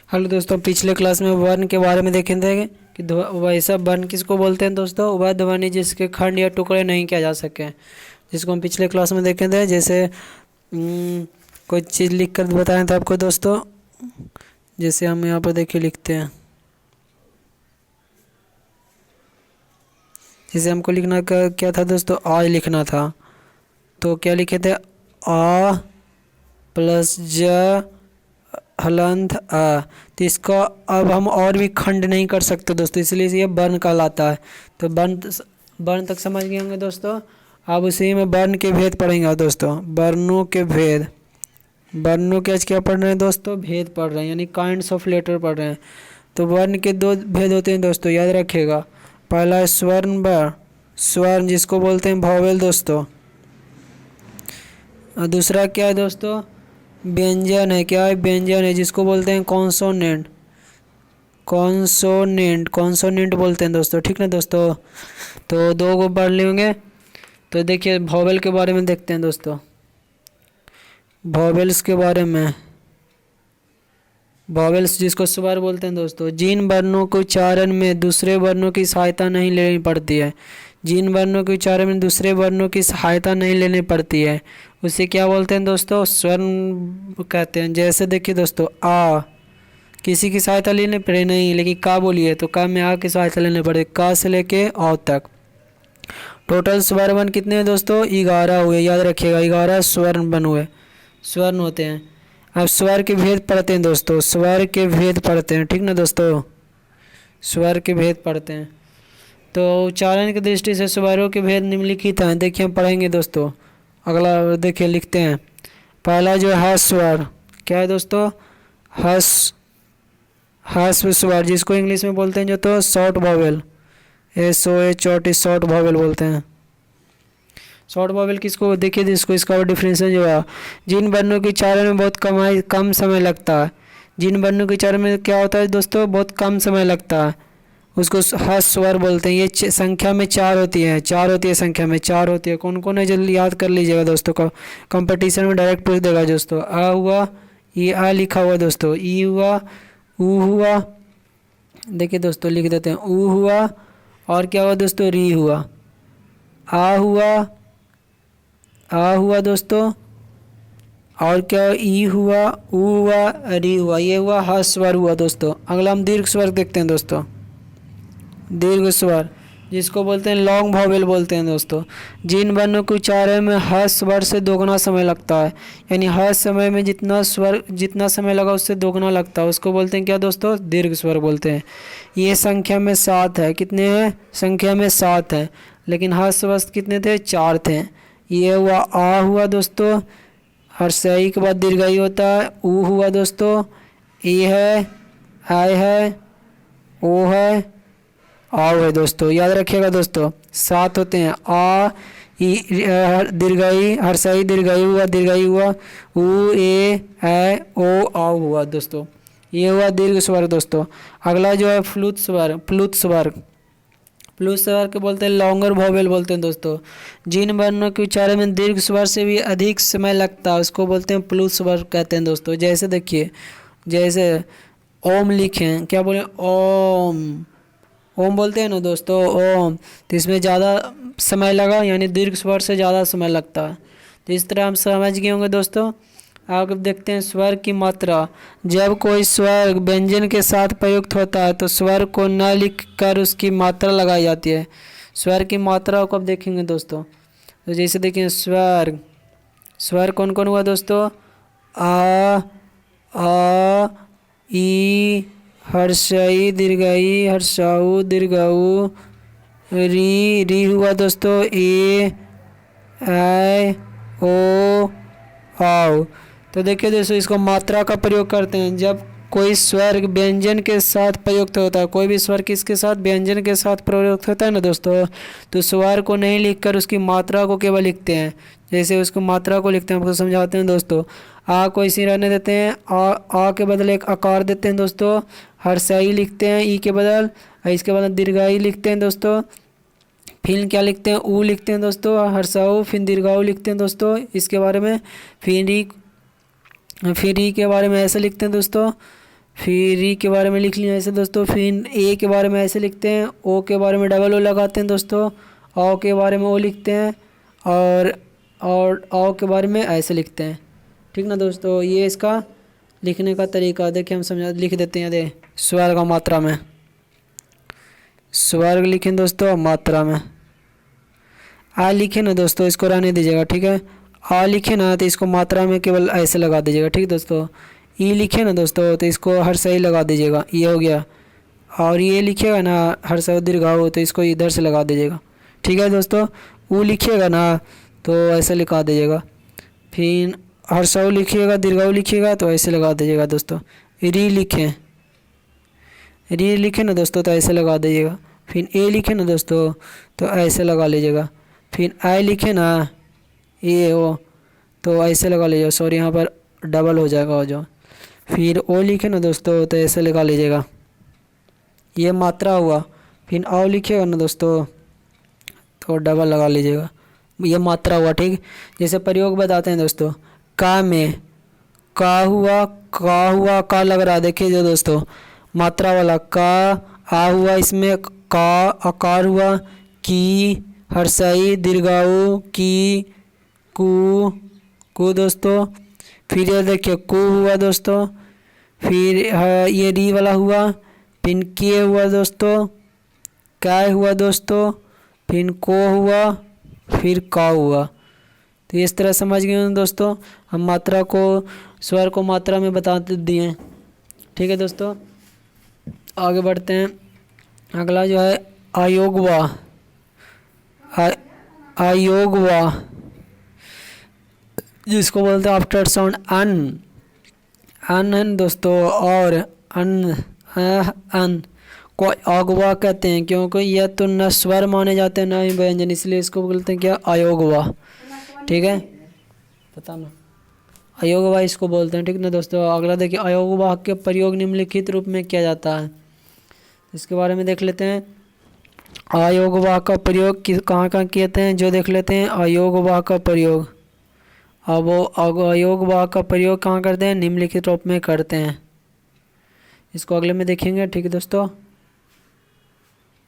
Hello दोस्तों, पिछले class में वर्ण के बारे में देखे थे कि वैसा वर्ण किसको बोलते हैं दोस्तों। वह ध्वनि जिसके खंड या टुकड़े नहीं किया जा सके, जिसको हम पिछले क्लास में देखे थे। जैसे कोई चीज़ लिख कर बताया था आपको दोस्तों। जैसे हम यहाँ पर देखिए लिखते हैं, जैसे हमको लिखना क्या था दोस्तों, आज लिखना था। तो क्या लिखे थे, आ प्लस ज हलंत आ। तो इसका अब हम और भी खंड नहीं कर सकते दोस्तों, इसलिए ये वर्ण कहलाता है। तो वर्ण तक समझ गए होंगे दोस्तों। अब उसी में वर्ण के भेद पढ़ेंगे दोस्तों। वर्णों के भेद, वर्णों के आज क्या पढ़ रहे हैं दोस्तों, भेद पढ़ रहे हैं, यानी काइंड्स ऑफ लेटर पढ़ रहे हैं। तो वर्ण के दो भेद होते हैं दोस्तों, याद रखिएगा। पहला है स्वर्ण वर्ण, स्वर्ण जिसको बोलते हैं वॉवेल दोस्तों। और दूसरा क्या है दोस्तों, व्यंजन है। क्या है, व्यंजन है, जिसको बोलते हैं कॉन्सोनेंट। कॉन्सोनेंट बोलते हैं दोस्तों, ठीक ना दोस्तों। तो दो को पढ़ लेंगे। तो देखिए वॉवेल के बारे में देखते हैं दोस्तों। वॉवेल्स के बारे में, वॉवेल्स जिसको स्वर बोलते हैं दोस्तों, जिन वर्णों को उच्चारण में दूसरे वर्णों की सहायता नहीं लेनी पड़ती है, जिन वर्णों के उच्चारण में दूसरे वर्णों की सहायता नहीं लेनी पड़ती है, उसे क्या बोलते हैं दोस्तों, स्वर्ण कहते हैं। जैसे देखिए दोस्तों, आ किसी की सहायता लेने पड़े नहीं, लेकिन का बोलिए तो का में आ की सहायता लेने पड़े, का से लेके औ तक। टोटल स्वर वन कितने हैं दोस्तों, 11 हुए, याद रखिएगा 11 स्वर्ण बन हुए, स्वर्ण होते हैं। अब स्वर के भेद पढ़ते हैं दोस्तों, स्वर के भेद पढ़ते हैं, ठीक ना दोस्तों, स्वर के भेद पढ़ते हैं। तो उच्चारण की दृष्टि से स्वरों के भेद निम्नलिखित हैं, देखिए हम पढ़ेंगे दोस्तों। अगला देखिए लिखते हैं। पहला जो है स्वर, क्या है दोस्तों, ह्रस्व स्वर, जिसको इंग्लिश में बोलते हैं जो तो short vowel, SOH short vowel बोलते हैं। शॉर्ट वॉवेल किसको, देखिए जिसको, इसका डिफरेंशिएशन जो है, जिन वर्णों के उच्चारण में बहुत कम समय लगता है, जिन वर्णों के उच्चारण में क्या होता है दोस्तों, बहुत कम समय लगता है, उसको ह्रस्व स्वर बोलते हैं। ये संख्या में 4 होती है, 4 होती है, संख्या में 4 होती है। कौन कौन है जल्दी याद कर लीजिएगा दोस्तों, का कंपटीशन में डायरेक्ट पूछ देगा दोस्तों। आ हुआ, ये आ लिखा हुआ दोस्तों, ई हुआ, ऊ हुआ, देखिए दोस्तों लिख देते हैं, ऊ हुआ, और क्या हुआ दोस्तों, री हुआ, आ हुआ दोस्तों, और क्या, ई हुआ, ऊ हुआ, री हुआ, ये हुआ ह्रस्व स्वर हुआ दोस्तों। अगला हम दीर्घ स्वर देखते हैं दोस्तों। दीर्घ स्वर जिसको बोलते हैं लॉन्ग वॉवेल बोलते हैं दोस्तों, जिन वर्णों के उच्चारण में हर स्वर से दोगुना समय लगता है, यानी हर समय में जितना समय लगा उससे दोगुना लगता है, उसको बोलते हैं क्या दोस्तों, दीर्घ स्वर बोलते हैं। ये संख्या में 7 है, कितने हैं, संख्या में 7 है, लेकिन हर स्वर कितने थे, 4 थे। ये हुआ आ हुआ दोस्तों, हर सही के बाद दीर्घाई होता है। ऊ हुआ दोस्तों, ई है, आई है, ओ है, आव है दोस्तों, याद रखिएगा दोस्तों, 7 होते हैं। आ ई दीर्घाई, हर्षाई दीर्घाई हुआ, ऊ ए ओ आव हुआ दोस्तों। ये हुआ दीर्घ स्वर दोस्तों। अगला जो है फ्लूत स्वर, फ्लूत स्वर के बोलते हैं लॉन्गर वॉवेल बोलते हैं दोस्तों, जिन वर्णों के उच्चारण में दीर्घ स्वर से भी अधिक समय लगता है उसको बोलते हैं फ्लूत स्वर कहते हैं दोस्तों। जैसे देखिए, जैसे ओम लिखें, क्या बोले, ओम, ओम बोलते हैं ना दोस्तों, ओम, तो इसमें ज़्यादा समय लगा, यानी दीर्घ स्वर से ज़्यादा समय लगता है। तो इस तरह हम समझ गए होंगे दोस्तों। आगे देखते हैं स्वर की मात्रा। जब कोई स्वर व्यंजन के साथ प्रयुक्त होता है तो स्वर को न लिख कर उसकी मात्रा लगाई जाती है। स्वर की मात्रा को अब देखेंगे दोस्तों। तो जैसे देखिए स्वर कौन कौन हुआ दोस्तों, आ ई, हर्षई दीर्घाई, हर्षाऊ दीर्घाऊ, री हुआ दोस्तों, ए आई ओ आओ। तो देखिए दोस्तों, इसको मात्रा का प्रयोग करते हैं जब कोई स्वर व्यंजन के साथ प्रयुक्त होता है। कोई भी स्वर किसके साथ, व्यंजन के साथ प्रयुक्त होता है ना दोस्तों, तो स्वर को नहीं लिखकर उसकी मात्रा को केवल लिखते हैं। जैसे उसको मात्रा को लिखते हैं, आपको समझाते हैं दोस्तों। आ को इसी रहने देते हैं, आ के बदले एक आकार देते हैं दोस्तों, हर्षाई लिखते हैं ई के बदल, इसके बाद दीर्घाई लिखते हैं दोस्तों, फिर क्या लिखते हैं, ऊ लिखते हैं दोस्तों, हर्षाऊ, फिर दीर्घाऊ लिखते हैं दोस्तों। इसके बारे में फिर ई के बारे में ऐसे लिखते हैं दोस्तों, फिर री के बारे में लिख लिया ऐसे दोस्तों। फिर ए के बारे में ऐसे लिखते हैं, ओ के बारे में डबल ओ लगाते हैं दोस्तों, औ के बारे में ओ लिखते हैं, और औ के बारे में ऐसे लिखते हैं। ठीक ना दोस्तों, ये इसका लिखने का तरीका। देखिए हम समझा लिख देते हैं। दे स्वर्ग मात्रा में, स्वर्ग लिखें दोस्तों मात्रा में। आ लिखे ना दोस्तों, इसको रहने दीजिएगा। ठीक है, आ लिखे ना तो इसको मात्रा में केवल ऐसे लगा दीजिएगा। ठीक दोस्तों, ई लिखे ना दोस्तों तो इसको हर सही लगा दीजिएगा, ये हो गया। और ये लिखिएगा ना हर सही दीर्घाऊ तो इसको इधर से लगा दीजिएगा। ठीक है दोस्तों, ऊ लिखिएगा ना तो ऐसे लिखा दीजिएगा। फिर हर सौ लिखिएगा, दीर्घाऊ लिखिएगा तो ऐसे लगा दीजिएगा दोस्तों। री लिखें, री लिखें ना दोस्तों तो ऐसे लगा दीजिएगा। फिर ए लिखे ना दोस्तों तो ऐसे लगा लीजिएगा। फिर आई लिखे ना ये ओ तो ऐसे लगा लीजिएगा। सॉरी, यहाँ पर डबल हो जाएगा हो जो। फिर ओ लिखे ना दोस्तों तो ऐसे लगा लीजिएगा, ये मात्रा हुआ। फिर औ लिखिएगा ना दोस्तों तो डबल लगा लीजिएगा, ये मात्रा हुआ। ठीक, जैसे प्रयोग बताते हैं दोस्तों। का में का हुआ, का हुआ, का लग रहा है, देखिए जो दोस्तों मात्रा वाला का। आ हुआ, इसमें का आकार हुआ। की हर्षई दीर्घाऊ की, कु दोस्तों। फिर ये देखिए कु हुआ दोस्तों। फिर ये री वाला हुआ। फिर के हुआ दोस्तों, काय हुआ दोस्तों। फिर को हुआ, फिर का हुआ। तो इस तरह समझ गए दोस्तों, हम मात्रा को स्वर को मात्रा में बता दिए। ठीक है दोस्तों, आगे बढ़ते हैं। अगला जो है अयोगवा, अयोगवा जिसको बोलते हैं आफ्टर साउंड अन, अन दोस्तों। और अन को अयोगवा कहते हैं, क्योंकि यह तो न स्वर माने जाते हैं न ही व्यंजन, इसलिए इसको बोलते हैं क्या, अयोगवा। ठीक है, पता ना, अयोगवा इसको बोलते हैं। ठीक ना दोस्तों, अगला देखिए अयोगवा के प्रयोग निम्नलिखित रूप में किया जाता है, इसके बारे में देख लेते हैं। अयोगवा का प्रयोग कहाँ कहाँ किए हैं जो देख लेते हैं। अयोगवा का प्रयोग, अब वो अयोगवा का प्रयोग कहाँ करते हैं, निम्नलिखित रूप में करते हैं। इसको अगले में देखेंगे। ठीक है दोस्तों।